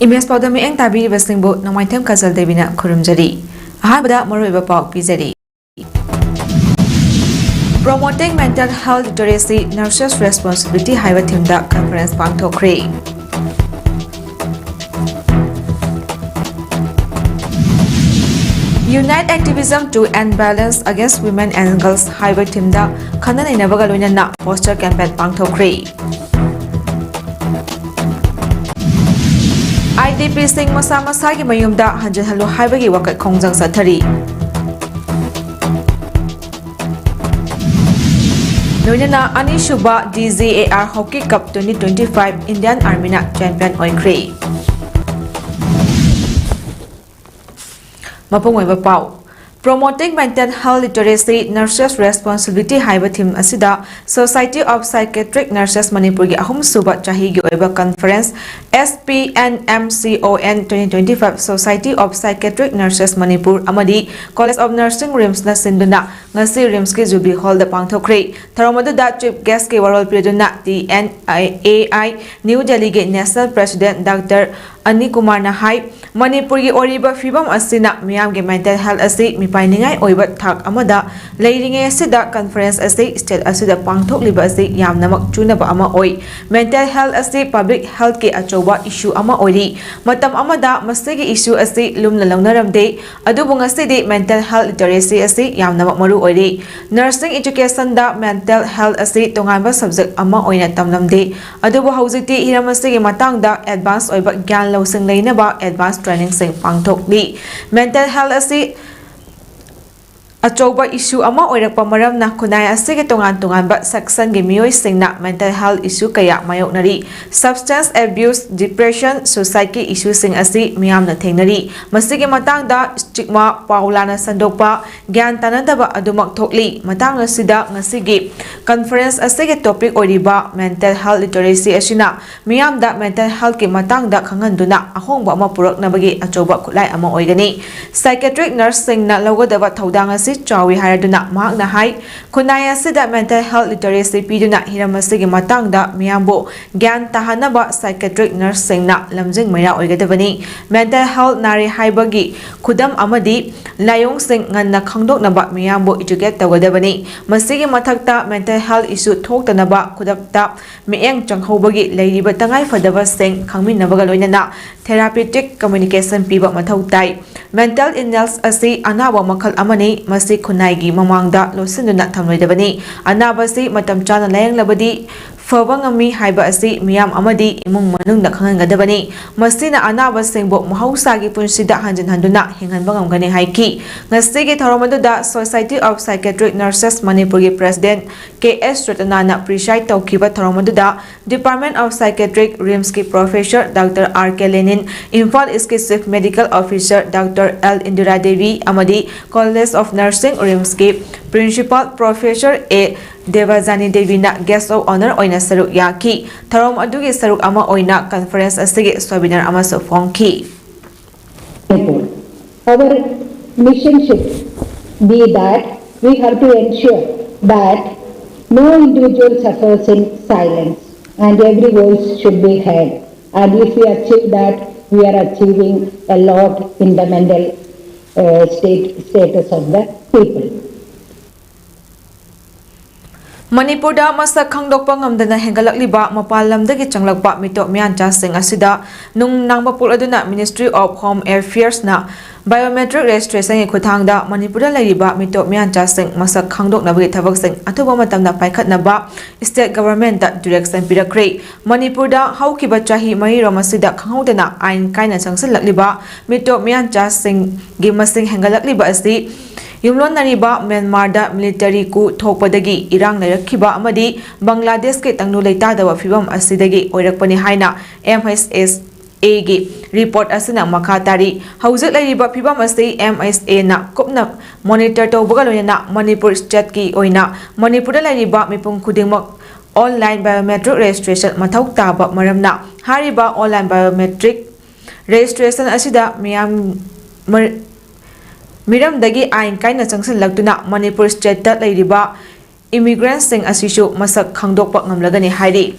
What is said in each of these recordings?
Image PAODAM eng tabi basingbo namaithem kazal devina khurumjari. Ahabada maroiba pau pizari. Promoting mental health literacy nurses responsibility haiba thimda conference pangthokre. Unite activism to end violence against women and girls haiba thimda khana nainabaga loinana poster campaign pangthokre. IDP sing masa-masagi mayumda hanjan halu haibagi wakat khongjang sathari. Loinana Anishuba DZAR Hockey Cup 2025 Indian Army na champion oikre. Mapungweba pau. Promoting mental health literacy nurses responsibility haiba thim asida Society of Psychiatric Nurses Manipur gi ahum suba chahi gi oiba conference SPNMCON 2025 Society of Psychiatric Nurses Manipur amadi College of Nursing RIMS na sinduna ngasi RIMS ki Jubilee Hall da pangthokre tharamadu da chief guest ki warol priduna TNAI New Delhi gi National President Dr. Ani Kumar na hai Manipur gi oriba fibam asina miyam gi mental health asi mipainingai oiba thak amada leiringe asida conference asi state asida pangthokliba asi yamnamak chunaba ama oi mental health asi public health ki achoba issue ama oiri matam amada masigi issue asi lumna lawnaramde adubung asidi mental health literacy asi yamnamak maru oiri nursing education da mental health asi tonganba subject ama oina tamlamde adubu haujiti hiramasi gi matangda advance oiba gyan lawsing leinaba advance training sing pangthokli mental health asi Achoba issue ama oirakpa maramna kunai asige tongan ba section gi miyoi singna mental health issue kaya mayoknari substance abuse depression suicide issue sing asi miyamna thengnari masigi matangda stigma paulana sandokpa gyan tanadaba adumak thokli matang asida ngasigi conference asige topic oriba mental health literacy asina miyamda mental health ki matangda khanganduna ahongba ama puraknabagi achoba khulai ama oigani psychiatric nurse singna logodaba thodang asi chawi haraduna mahakna hai kunai asida mental health literacy piduna hiramasi matangda miyambo gyan tahanaba psychiatric nurse singna lamjing maira oigadabani mental health nari haibagi khudam amadi layong sing nganna khangdoknaba miyambo educate tawgadabani masigi mathakta mental health issue thoktanaba khudakta mieng changhobagi leiriba tangai fadaba sing khangminabaga loinana therapeutic communication piba mathau tai mental illness asi anaba makhal amani masi khunai gi mamangda losinuna thamloidabani anaba si matam chana layanglabadi fabangami haiba asi miyam amadi imung manungda khangangadabani masina anaba singbo mahausa gi punsida hanjin handuna hinghanbangam gani haiki ngasigi thoromaduda Society of Psychiatric Nurses Manipur gi President KS Ratanana preside tawkiba thoromaduda Department of Psychiatric RIMS ki Professor Dr. R.K. Lenin Imphal East Chief Medical Officer Dr. L. Indira Devi amadi College of Nursing RIMS ki Principal Professor A. Devajani Devi na guest of honor oina saruk yaki tharom adugi saruk ama oina conference asige webinar ama so fonki our mission should be that we have to ensure that no individual suffers in silence and every voice should be heard, and if we achieve that we are achieving a lot in the mental status of the people. Manipur da masak khangdokpa ngamdana hengalakliba mapal lamdagi changlakpa mito miancha sing asida nung nangbapul aduna Ministry of Home Affairs na biometric registration gi khuthangda Manipur da laiba mito miancha sing masak khangdoknabagi thabak sing athuba matamna paikhatnaba state government da direction pirakre Manipur da haukiba chahi mai romasida khanghodana ain kaina changsalakliba mito miancha sing gi masing hengalakliba asi Yumlon nariba Myanmar da military ku thokpadagi irang nairakhiba amadi Bangladesh ke tangnu leitadaba fibam asidagi oirakpani haina MHSA gi report asina makhatari haujak lairiba fibam asi MHSA na kopna monitor tawbaga loina Manipur state ki oina Manipur da lairiba mipum khudingmak online biometric registration mathau taba maramna hariba online biometric registration asida Miram dagi ain kaina changsanlaktuna Manipur state da lairiba immigrants sing asisu masak khangdokpa ngamlagani hairi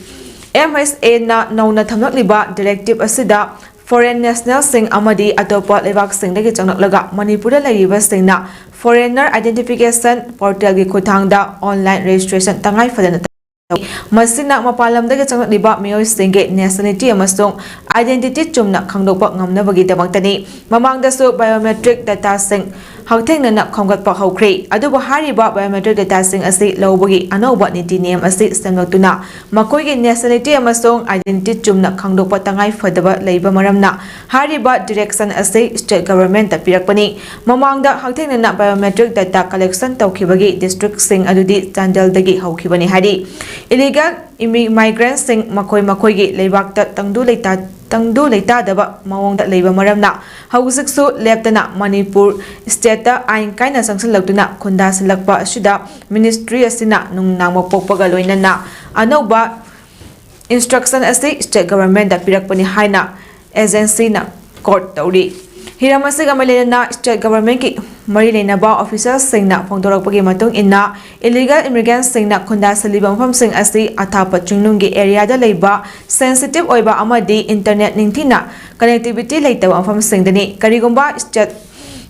MSA na nauna thamlakliba directive asida foreign national sing amadi atopa lebak sing dagi changnaklaga Manipur da lariba singna foreigner identification portal gi khutangda online registration tangai fadana masina mapalamdagi changnakliba miyoi singe nationality amasung identity chumna khangdokpa ngamnabagi dabangtani mamangdasu biometric data sing hauthengna khonggatpa haukhre aduba hariba biometric data sing asi lobagi anoba niti name asi semlaktuna makoigi nationality amasung identity chumna khangdokpa tangai fadaba leiba maramna hariba direction asi state government ta pirakpani mamangda hauthengna biometric data collection tawkhibagi district sing adudi Chandaldagi haukhibani hari illegal migrants sing makoigi leibakta tangdu leita daba mawongda leiba maramna hausuksu leptana Manipur state ta ain kaina sangsanlaktuna khunda silakpa asida ministry asina nungnang mapokpaga loinana anoba instruction asi state government da pirakpani haina agency na court tauri hiramasi gamalena state government ki mari leinaba officers singna phongdorakpagi matung inna illegal immigrants singna khunda saliba mafam sing asi athapa chungnungi area da leiba sensitive oiba amadi internet ningthina connectivity leitaba mafam singdani karigomba state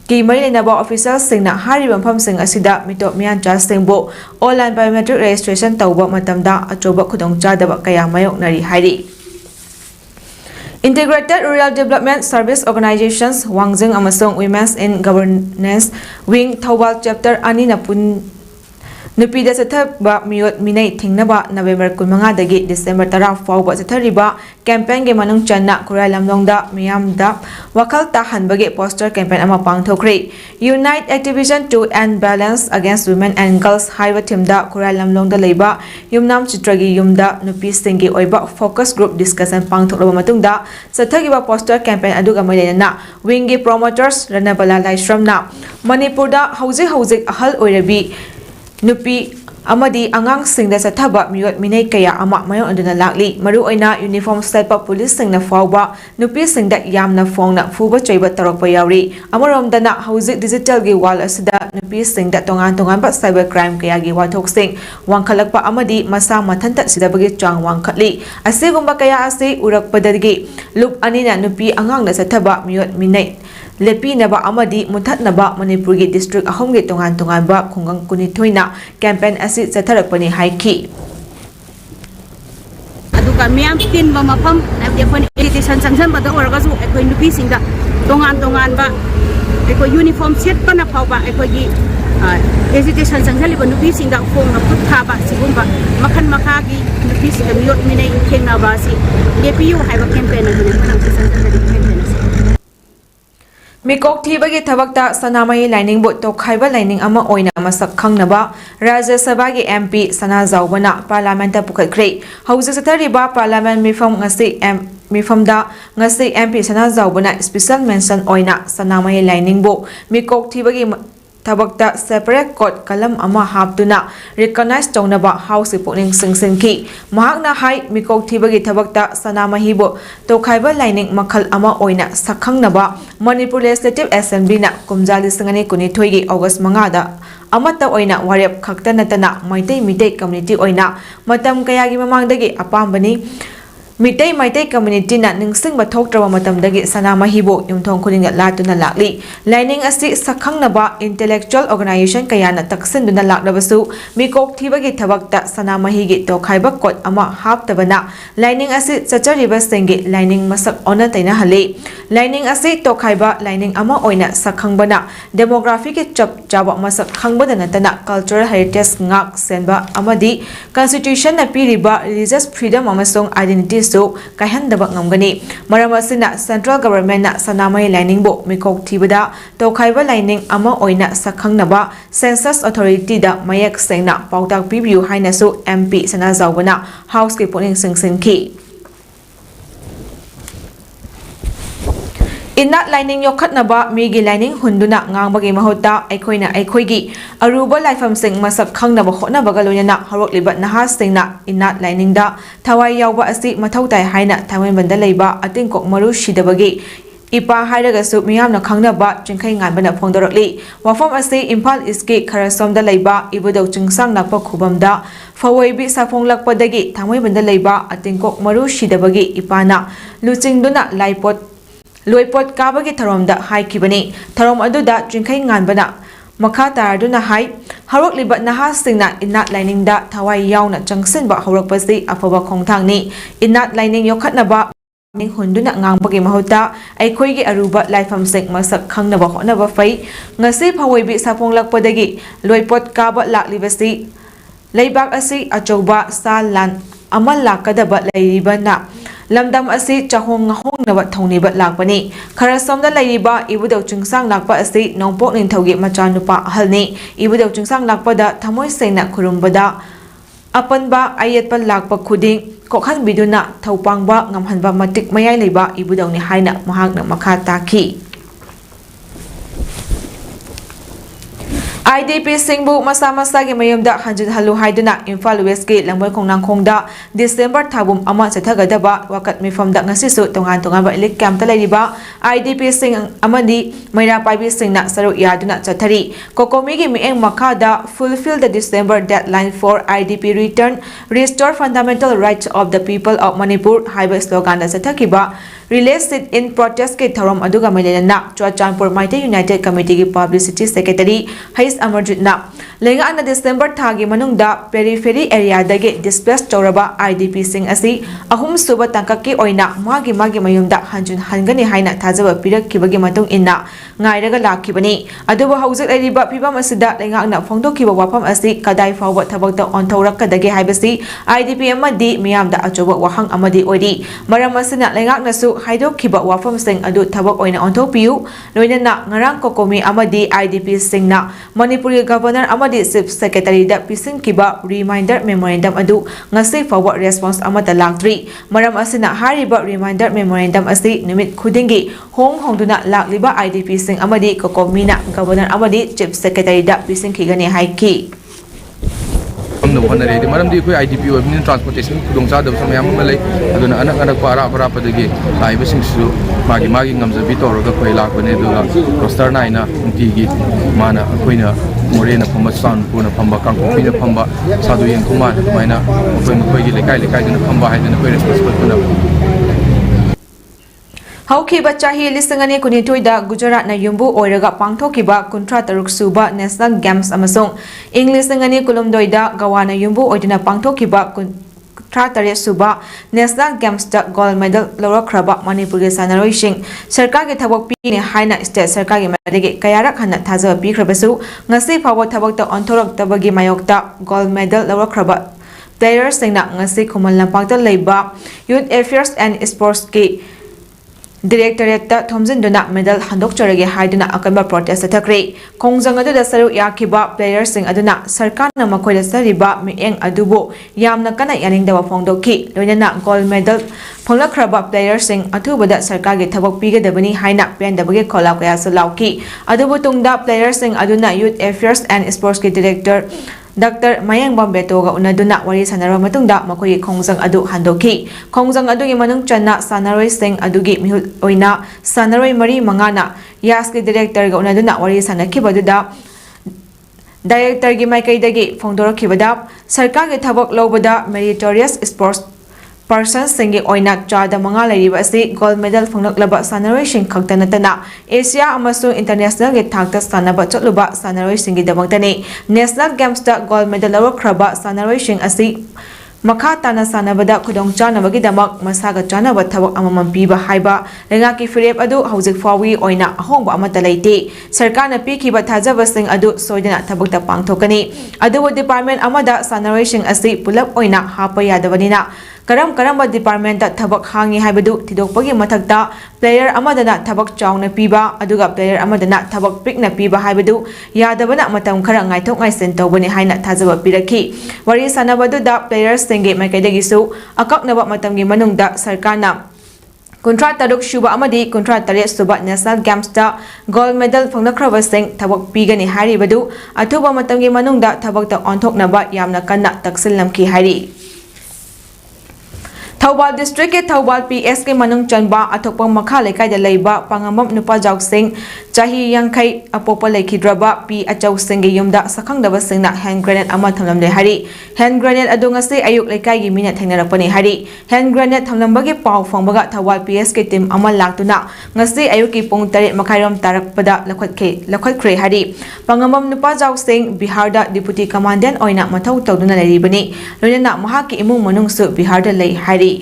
ki mari leinaba officers singna hariba mafam sing asida mito mian cha singbo online biometric registration tawba matamda achoba khudong chadaba kaya mayoknari hairi Integrated Rural Development Service Organizations Wangjing amasung Women's in Governance Wing Thawal Chapter ani na pun nupida sathaba miyot minai thingnaba November 15 dagi December 10 fawba sathariba campaign ge manung channa Kurai Lamlongda miyamda wakal tahanbage poster campaign ama pangthokre Unite Activism to End Violence Against Women and Girls haiba thimda Kurai Lamlongda leiba yumnam chitragi yumda nupi singi oiba focus group discussion pangthoklaba matungda sathagiba poster campaign aduga mailena wingi promoters Ranabala Laishramna Manipurda hauzik ahal oirabi nupi amadi angang singda sathaba miyot minai kaya ama mayon aduna lakli maru oina uniform selpa police singna fawba nupi singda yamna fongna fuba choiba tarokpa yauri amaromdana hauzik digital gi wall asida nupi singda tongan ba cyber crime kaya gi wathok sing wangkhalakpa amadi masa mathanta sidabagi chang wangkhatli asigumba kaya ase urakpadagi loop anina nupi angang na sathaba miyot minai lepi naba amadi muthatnaba Manipur gi district ahomge tongan ba khungang kunithoina campaign asi chatharakpani haiki aduga miam tin ba mafam apon education sanction ba da orga su ekoi nupi singa tongan ba ekoi uniform set pa na phawba ekoi gi education sanction li ba nupi singa khong na phutha ba sigumba makhan makha gi nupi singa miyot minai khengna ba si lepi yu haiba campaign na campaign Mikok thibagi thabakta sanamai lining bo tokhaiba lining ama oina masak khangnaba Rajya Sabha gi MP Sana Zawbana Parliament pukhakre hauzik sathariba Parliament mifamda ngasi MP Sana Zawbana special mention oina sanamai lining bo mikok thibagi tabakta separate court kalam ama haptuna recognize tongnaba house pokning singsinki mahakna hai mikok thibagi tabakta sanamahi bo tokhaiba lining makhal ama oina sakhangnaba Manipur Legislative Assembly na kumjali singani kunithoi gi August 5 da amata oina warep khakta natana maitai community oina matam kayagi mamangdagi apambani Maitai community na ningsing bathoktraba matamdagi sanamahibo yumthong khuninga latuna lakli lining asi sakhangnaba intellectual organization kayana taksinduna laklabasu mikok thibagi thabakta sanamahigi tokhaiba kot ama haptabana lining asi chachariba sengi lining masak ona taina hali lining asi tokhaiba lining ama oina sakhangbana demographic chap jaba masak khangbada natana cultural heritage ngak senba amadi constitution na piriba religious freedom amasong identity so kahandaba ngamgani maramasina central government na sanamai lining bo mikok thibada tokhaiba lining ama oina sakhangnaba census authority da mayak sengna pautak pibiu haina so MP Sana Zawbana house ke poning singsinki Inat lining yokhatnaba migi lining hunduna ngangbagi mahota aikoigi aruba laifam sing masak khangnaba hotnabaga loinana horokliba naha singna inat lining da thawai yawba asi mathautai haina thamai banda leiba atingkok maru shidabagi ipa hairagasu miyamna khangnaba chingkhai nganbana phongdorakli wafam asi Imphal East ki Kharasomda leiba ibudau chingsang nakpa khubamda fawaibi safonglakpadagi thamai banda leiba atingkok maru shidabagi ipana luchingduna laipot loipot kabagi tharomda haikibani tharom aduda jingkhai nganbana makha taraduna hai harokliba naha singna inat lining da thawai yauna changsinba horakpasi afaba khongthangni inat lining yokhatnaba ning hunduna ngangbagi mahuta aikhoigi aruba laifam sing masak khangnaba honaba fai ngasi phawaibi saponglakpadagi loipot kaba laklibasi leibak asi achoba salan amal lakadaba leiribana lamdam asi chahong hongnaba thongniba lakpani khara somda leiriba ibudau chungsang lakpa asi nongpok ningthaugi machanupa ahalni ibudau chungsang lakpada thamoi sengna khurumbada apanba ayetpa lakpa khuding kokhan biduna thaupangba ngamhanba matik mayai leiba ibudau ni haina mahakna makha takhi IDP Singbu masa masa gi mayumda hanjin halu haiduna Imphal West gi langmoi khongnang khongda December thabum ama chathagadaba wakat mifamda ngasisu tongan tongan ba elik camp ta leiriba IDP Sing amani maira paibi singna saru yaduna chathari kokomi gi mieng makhada fulfill the December deadline for IDP return restore fundamental rights of the people of Manipur haiba slogan da chathakiba released it in protest ke tharom aduga mailena Chuachanpur Maite United Committee gi publicity secretary Hais Amarjitna lenga ana December thagi manungda periphery area dagi displaced tawraba IDP sing asi ahum suba tangkaki oina magi mayumda hanjun hangani haina thajaba pirakkibagi matung inna ngairaga lakhibani aduba haujak eriba pibam asida lenga ana phongdokkiba wafam asi kadai fawba thabakta onthaurakadagi haibasi IDP amadi miyamda achoba wahang amadi ori maram asina lenga nasu haidokkiba wafam sing adu thabak oina onthokpiu loinana ngarang kokomi amadi IDP singna Manipur Governor amadi Chief Secretary da pisin kiba reminder memorandum adu ngasi forward response amata laktri maram asina hariba reminder memorandum asi numit khudingi hongduna lakliba IDP sing amadi kokomina Governor amadi Chief Secretary da pisin khigani haiki no honare di maram di ko IDP or min transportation khudongcha da samyam malai aduna anak anak para padagi lai basing su magi ngamjabi toroga khoi lakbane duga roster naina unti mana koina morena phamba san puna phamba kangkopina phamba sadu yen kumar maina koi gi lekai duna phamba haiduna koi responsible puna Haukiba chahi lisangani kunitoida Gujarat na yumbu oiraga pangthokiba kuntra taruk suba National Games amasong English sangani kulumdoida gawana yumbu oidina pangthokiba kuntra tare suba National Games da gold medal lawrakraba Manipur ge sanaroising sarkar ge thabak pi ne haina state sarkar ge madege kayarak hana thajaba pikhrabasu ngasi phawa thabak ta onthorak tabagi mayokta gold medal lawrakraba players singna ngasi khumal lampakta leiba Youth Affairs and Sports ke Directorate ta thomjinduna medal handok charage haiduna akanba protest athakre khongjang adu da saru yakiba players sing aduna sarkar na makoida sariba mieng adubo yamna kana yaningdawa phongdokki loinana gold medal phonglakhraba players sing athubada sarkar ge thabak pigadabani haina pendabage kholak kaya sulauki adubo tungda players sing aduna Youth Affairs and Sports ke director Dr. Mayang Bambetoga unaduna wari sanaro matungda makoi khongjang adu handoki khongjang adugi manung channa sanaroi sing adugi mihul oina sanaroi mari mangana yaski director ga unaduna wari sanakibaduda director gi maikaidagi phongdorokibada sarkar ge thabak lobada meritorious sports person singi oina chada manga lairiba asi gold medal phonglaba sanaroi sing khaktanatana Asia amasu international ge thakta sanaba chotluba sanaroi singi dabaktani National Games da gold medal lawkraba sanaroi sing asi makha tana sanabada khudong chanabagi damak masaga chanaba thabak amamam piba haiba lengaki firep adu haujik fawi oina ahongba amata leite sarkarna pikiba thajaba sing adu soidana thabakta pangthokani adu department amada sanaroi sing asi pulap oina hapa yadabanina karamba department ta thabak hangi haibadu tidokpagi mathakta player amadana thabak chawna piba aduga player amadana thabak pikna piba haibadu yadabana matam khara ngaithok ngaisen tawbani haina thajaba pirakhi wari sanabadu da players senge maikaidagisu akaknaba matamgi manungda sarkarna kuntra taruk shuba amadi kuntra tare suba National Games da gold medal phongnakhraba sing thabak pigani haribadu athuba matamgi manungda thabak ta onthoknaba yamna kanna taksil namki hari Thawbal District ke Thawbal PS ke manung chanba athokpang makha lekai da leiba pangamam nupa jauk sing chahi yangkai apopa lekhidraba pi achau sing ge yumda sakhang daba singna hand grenade ama thamlam le hari hand grenade adunga se ayuk lekai gi mina thainarapani hari hand grenade thamlamba ge pau phangbaga Thawbal PS ke team ama laktuna ngasi ayuk ki pung 8 makhairam tarakpada lakhat khre hari pangamam nupa jauk sing Bihar da deputy commandant oina mathau tawduna leribani loina mahaki imung manung su Bihar da lei hari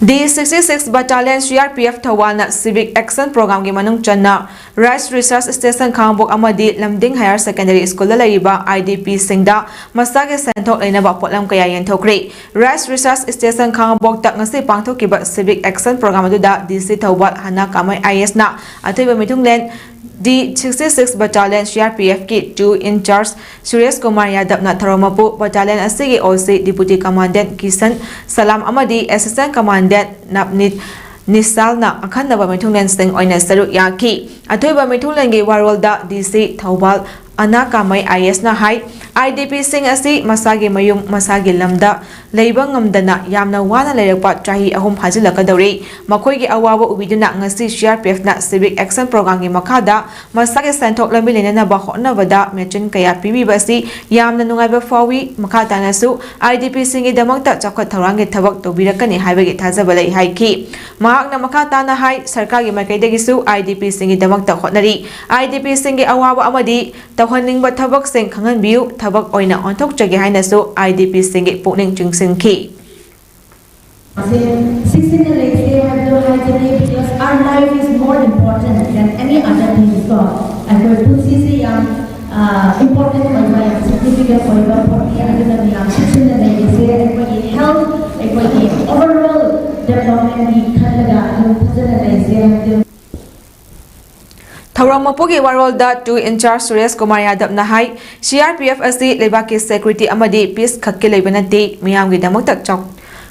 The 66 Battalion CRPF Thawalna Civic Action Program gi manung channa Rice Research Station Khangbok amadi Lamding Higher Secondary School la laiba IDP singda masage senthok leinaba potlam kaya yenthokre Rice Research Station Khangbok ta ngasi pangthokiba Civic Action Program aduda DC Thawal hana kamai IS na athiba mithunglen The 66 Battalion CRPF ki 2 in charge Suresh Kumar Yadav na Tharomapu Battalion asigi OC Deputy Commandant Kisan Salam amadi Assistant Commandant Napnit Nisal na akhanaba mithunglen sing oina saru yaki athoiba mithunglen gi warolda DC Thawbal ana kamai IS na hai IDP sing asi masagi mayum masagi lamda leiba ngamdana yamna wana leirakpa chahi ahum phajilakadori makhoi gi awawa ubiduna ngasi CRPF na Civic Action Program gi makhada masagi senthok lambi lenana ba honnabada mechin kaya pibi basi yamna nungaiba fawi makhata nasu IDP sing gi damakta chakhat thawrang gi thabak tobirakani haibagi thajaba lei haiki mahakna makhata na hai sarkar gi makaidagi su IDP sing gi damakta hotnari IDP sing gi awawa amadi tawhaningba thabak sing khangan biu thabak oina onthok chage haina so IDP sing gi pukning chungsinki because our life is more important than any other thing is God. And we're to see important for my significant for my body and the young children that they say and for health and for overall development we Canada and they Thawramapugi warolda 2 in charge Suresh Kumar Yadav na hai CRPF asi lebaki security amadi peace khakki leibanati miyamgi damakta chok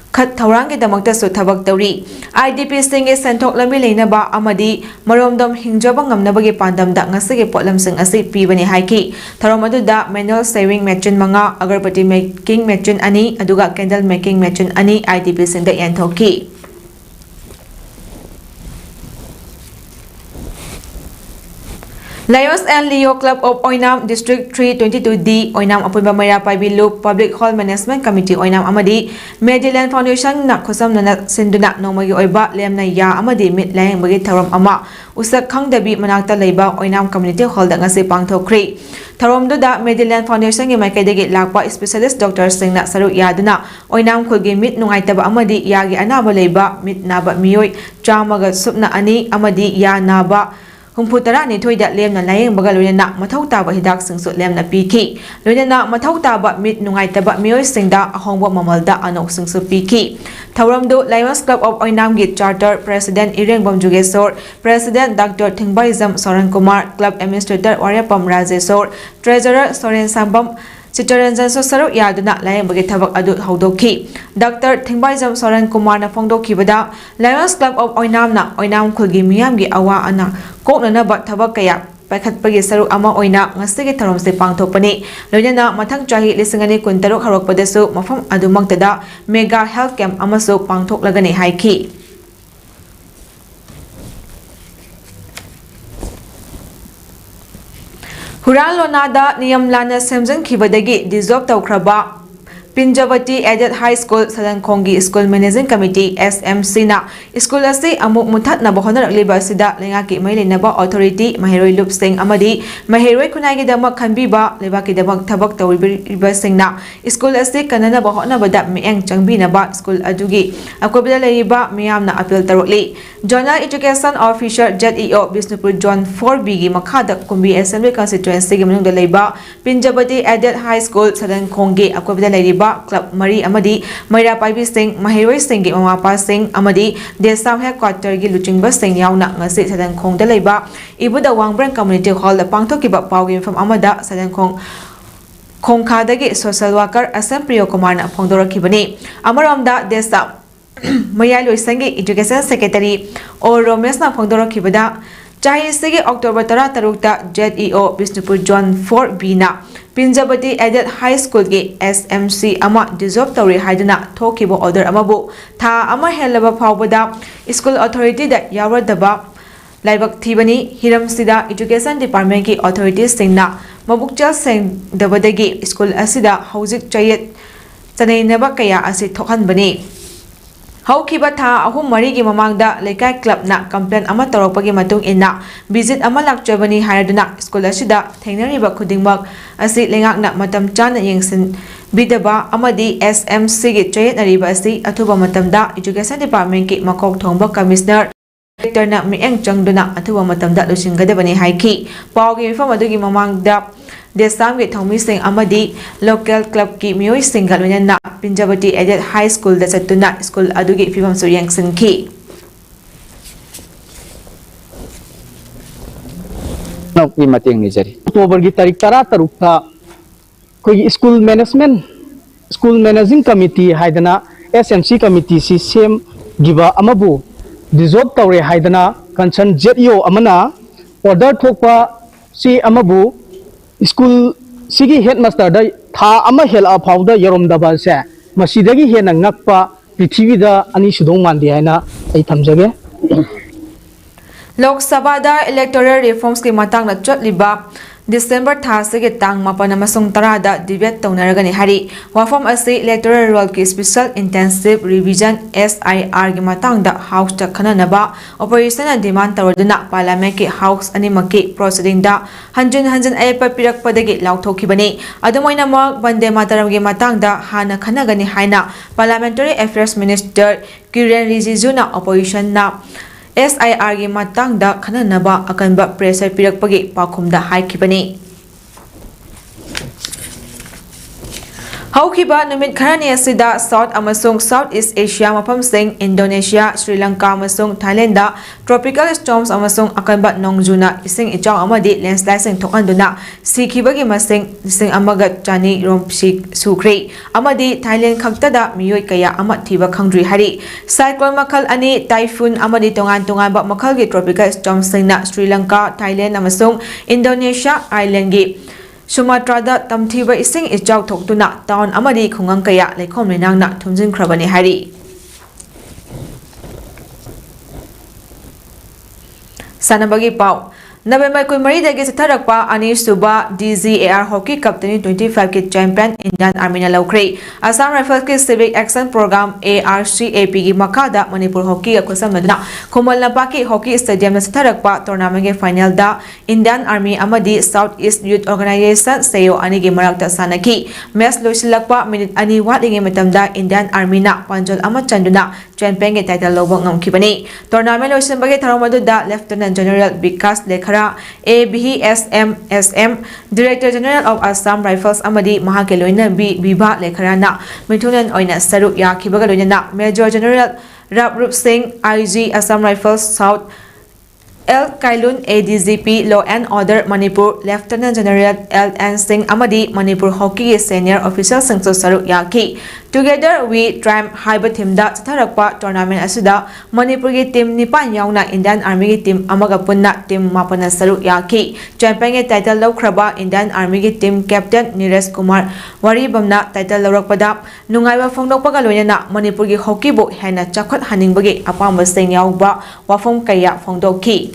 khat thawrangi damakta su thabak tawri IDP sing e senthok lambi leinaba amadi maromdom hingjaba ngamnabagi pandamda ngasigi potlam sing asi pibani haiki tharamadu da manual saving machine manga agarbati making machine ani aduga candle making machine ani IDP sing da yanthoki Lions and Leo Club of Oinam District 322D Oinam Apunba Maya Paibilu Public Hall Management Committee Oinam Amadi Mediland Foundation na khosam na sinduna nomagi oiba lemna ya amadi mit layang bagi tharom ama usak khangdabi manakta leiba Oinam Community Hall da ngasi pangthokri tharom du da Mediland Foundation gi maikaidagi lakpa specialist doctor singna saru yaduna Oinam khulgi mit nungaitaba amadi yagi anaba leiba mit naba miyoi chamaga supna ani amadi ya naba Humputara ni thoida lemna layeng baga loina mathau taba hidak singsu lemna piki loina mathau taba mit nungai taba mioi singda ahongba mamalda anok singsu piki thawramdu Lions Club of Oinam gi charter president Ireng Bomjugesor president Dr Thingbaizam Soran Kumar club administrator Waryapam Rajesor treasurer Soren Sambam Chitaranjan so saru yaduna layeng bagi thabak adu haudoki Dr Thingbaizam Soran Kumar na phongdokhibada Lions Club of Oinam na Oinam khulgi miyam gi awa ana koknana ba thabak kaya paikhatpagi saru ama oina ngasigi tharomse pangthokpani loinana mathang chahi lisingani kuntaruk harokpadasu mafam adumaktada mega health camp amasu pangthoklagani haiki Hural Lonada Niyam Lana Semjan Kibadagi dissolved Taukraba Pinjavati Added High School Sadan Kongi School Managing Committee SMC na School asi amuk muthat na bohonar liba sida lengaki mailinaba authority Mahiroi Loop Singh amadi Mahiroi Kunai gi damak khanbiba lebaki damak thabak tawriba sing na School asi kanana bohona bada mieng changbi na ba school adugi akobila leiba miyam na appeal tarokli Journal Education Officer JEO Bisnupur John 4B gi makhada Kumbi Assembly Constituency gi manungda leiba Pinjavati Added High School Sadan Kongi akobila leiba Club Mari Amadi Maira Paibi Singh Mahiroi Singh gi Mamapa Singh Amadi Desam Headquarter gi Luchingba Singh yauna ngasi Sadan Khong da leiba Ibuda Wangbrang Community Hall da pangthokiba pawgi from Amada Sadan Khong Khongkhadagi Social Worker Asam Priyo Kumar na phongdorakhibani Amaramda Desam Mayaloi Sangi Education Secretary O Romesh na phongdorakhibada Chahi October 13 ZEO Bisnupur John 4B na Pinjabati Aided High School ge SMC ama dissolve tawri haidana thokibo order amabu tha ama helaba phawbada school authority da yawradaba laibak thibani hiram sida education department ki authorities singna mabukcha seng dabadagi school asida hojik chayet chanainaba kaya asi thokhanbani Haukiba tha ahum mari gi mamangda lekai club na complaint ama torokpagi matung inna visit ama lakjabani haraduna school asida thengnariba khudingmak asi lengak na matam chana yengsin bidaba amadi SMC gi chayet nariba asi athuba matamda education department ki makok thongba commissioner Electoral na mieng changduna athuba matamda lusinggadabani haiki pawgi mifam adugi mamangda Desam ge thongmi sing amadi local club ki miyoi singal wenna Pinjabati Aided High School da chatuna school adugi fibam su yangsin ki की मतेंग नि जरी अक्टूबर की तारीख 13 था कोई school managing committee हाइदना SMC committee सी सेम गिबा अमबु डिसॉल्व तौरे हाइदना कंसर्न जेईओ अमना ऑर्डर थोकपा सी अमबु स्कूल सिगी हेडमास्टर दा था अमा हेल अफाउदा यरोमदबा से मसीदगी हेना ngakpa पृथ्वीदा अनि सुदों मानदि हैना आई थमजगे Lok Sabha da electoral reforms ki matang na chotliba December thase ge tang mapan amasung tara da debate taunaragani hari wafam asi electoral roll ki special intensive revision SIR gi matang da house ta khananaba operation and demand tawaduna parliament ki house animaki proceeding da hanjun aypa pirak padagi lauthokibani adumoina mak bande mataram gi matang da hana khanagani haina parliamentary affairs minister Kiren Rijiju na opposition na SIR gi matang da khananaba akanba pressure pirakpagi pakhumda haikibani Haukiba numit kharani asida South amasung Southeast Asia mafam sing Indonesia Sri Lanka amasung Thailand da tropical storms amasung akanba nongjuna ising ichaw amadi landslide sing thokanduna sikhibagi masing sing amaga chani romsik sukri amadi Thailand khakta da miyoi kaya ama thiba khangdri hari cyclone makhal ani typhoon amadi tongan ba makhal gi tropical storms singna Sri Lanka Thailand amasung Indonesia island gi Sumatra da tamthiba ising ichaw thoktuna town amadi khungang kaya leikhom lenang na thumjin khrabani hari Sanabagi pau November 23 dagi satharakpa ani suba DZAR Hockey Cup 2025 ki champion Indian Army na lawkri Assam Rifles ki Civic Action Program ARCAP gi makada Manipur Hockey akusam madna Khumal Napaki Hockey Stadium na satharakpa tournament ge final da Indian Army amadi Southeast Youth Organization sayo ani gi marakta sanaki match loisilakpa minute ani watling matamda Indian Army na panjol ama chanduna champion ge title lobang ngamkhibani tournament loisinbagi tharomadu da Lieutenant General Vikas Lekhara ABSM Director General of Assam Rifles amadi mahake loina Biba Lekharana mithunan oina saru yakhibaga loina Major General Rabrup Singh IG Assam Rifles South L Kailun ADGP Law and Order Manipur Lieutenant General LN Singh amadi Manipur Hockey Senior Official Singso saru yaki Together we triumph haiba team da satharakpa tournament asida Manipur gi team nipan yauna Indian Army gi team amaga punna team mapana saru yaki champion gi title lawkhraba Indian Army gi team captain Niresh Kumar Waribamna title lawrakpada nungaiba phongdokpaga loina Manipur gi hockey bo hena chakhot haningbagi apamba sing yawba wafom kaya phongdokki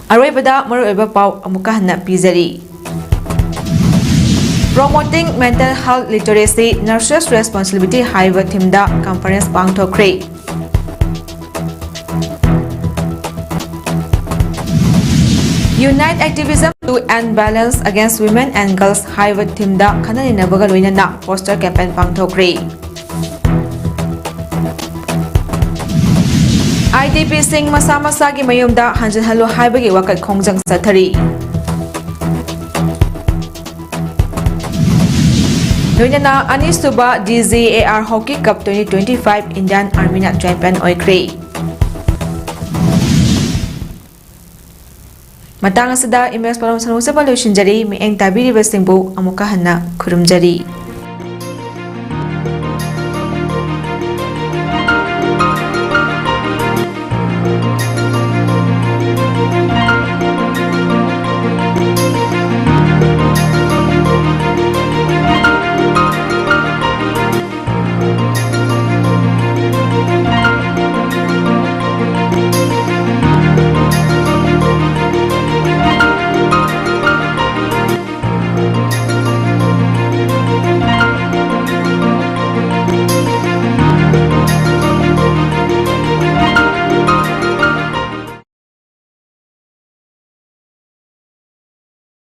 Aroibada maroiba pau amuka hana pizari Promoting mental health literacy nurses responsibility haiba thimda conference pangthokre Unite activism to end violence against women and girls haiba thimda khanani nabaga loina poster campaign pangthokre IDP sing masa gi mayumda hanjin halu haibagi wakat khongjang sathari Loinana Anisuba DZAR Hockey Cup 2025 Indian Army na champion oikre Matang asida image palam sanu sa palushin jari mi eng tabiri basingbu amuka hana khurumjari